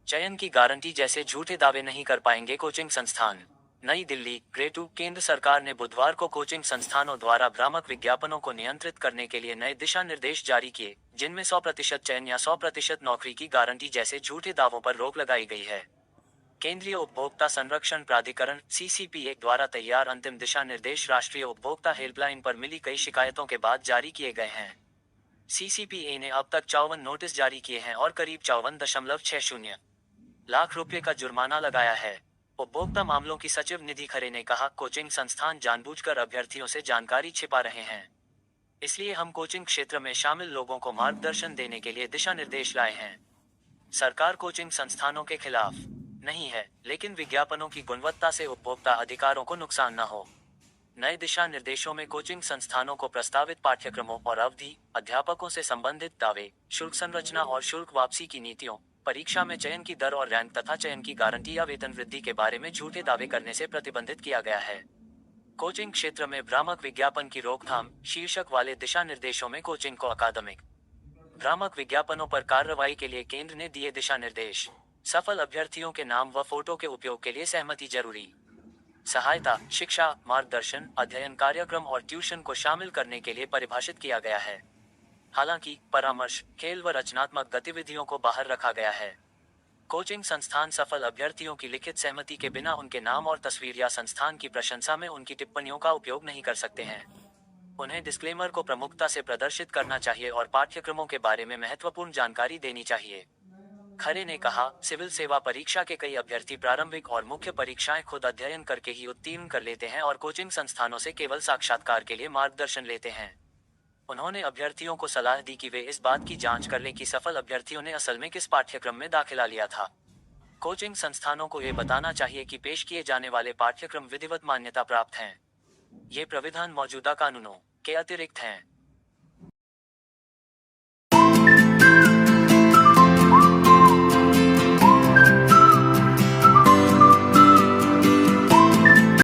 चयन की गारंटी जैसे झूठे दावे नहीं कर पाएंगे कोचिंग संस्थान। नई दिल्ली, ग्रेटू केंद्र सरकार ने बुधवार को कोचिंग संस्थानों द्वारा भ्रामक विज्ञापनों को नियंत्रित करने के लिए नए दिशा निर्देश जारी किए, जिनमें 100% चयन या 100% नौकरी की गारंटी जैसे झूठे दावों पर रोक लगाई गई है। केंद्रीय उपभोक्ता संरक्षण प्राधिकरण (सीसीपीए) द्वारा तैयार अंतिम दिशा निर्देश राष्ट्रीय उपभोक्ता हेल्पलाइन पर मिली कई शिकायतों के बाद जारी किए गए हैं। सीसीपीए ने अब तक 54 नोटिस जारी किए हैं और करीब 54.60 लाख रुपए का जुर्माना लगाया है। उपभोक्ता मामलों की सचिव निधि खरे ने कहा, कोचिंग संस्थान जानबूझकर अभ्यर्थियों से जानकारी छिपा रहे हैं। इसलिए हम कोचिंग क्षेत्र में शामिल लोगों को मार्गदर्शन देने के लिए दिशा निर्देश लाए हैं। सरकार कोचिंग संस्थानों के खिलाफ नहीं है, लेकिन विज्ञापनों की गुणवत्ता से उपभोक्ता अधिकारों को नुकसान न हो। नए दिशा निर्देशों में कोचिंग संस्थानों को प्रस्तावित पाठ्यक्रमों और अवधि, अध्यापकों से संबंधित दावे, शुल्क संरचना और शुल्क वापसी की नीतियों, परीक्षा में चयन की दर और रैंक तथा चयन की गारंटी या वेतन वृद्धि के बारे में झूठे दावे करने से प्रतिबंधित किया गया है। कोचिंग क्षेत्र में भ्रामक विज्ञापन की रोकथाम शीर्षक वाले दिशा निर्देशों में कोचिंग को अकादमिक भ्रामक विज्ञापनों पर कार्रवाई के लिए केंद्र ने दिए दिशा निर्देश। सफल अभ्यर्थियों के नाम व फोटो के उपयोग के लिए सहमति जरूरी। सहायता, शिक्षा, मार्गदर्शन, अध्ययन कार्यक्रम और ट्यूशन को शामिल करने के लिए परिभाषित किया गया है। हालांकि परामर्श, खेल व रचनात्मक गतिविधियों को बाहर रखा गया है। कोचिंग संस्थान सफल अभ्यर्थियों की लिखित सहमति के बिना उनके नाम और तस्वीर या संस्थान की प्रशंसा में उनकी टिप्पणियों का उपयोग नहीं कर सकते हैं। उन्हें डिस्क्लेमर को प्रमुखता से प्रदर्शित करना चाहिए और पाठ्यक्रमों के बारे में महत्वपूर्ण जानकारी देनी चाहिए। खरे ने कहा, सिविल सेवा परीक्षा के कई अभ्यर्थी प्रारंभिक और मुख्य परीक्षाएं खुद अध्ययन करके ही उत्तीर्ण कर लेते हैं और कोचिंग संस्थानों से केवल साक्षात्कार के लिए मार्गदर्शन लेते हैं। उन्होंने अभ्यर्थियों को सलाह दी कि वे इस बात की जांच कर लें कि सफल अभ्यर्थियों ने असल में किस पाठ्यक्रम में दाखिला लिया था। कोचिंग संस्थानों को ये बताना चाहिए कि पेश किए जाने वाले पाठ्यक्रम विधिवत मान्यता प्राप्त हैं। ये प्राविधान मौजूदा कानूनों के अतिरिक्त हैं।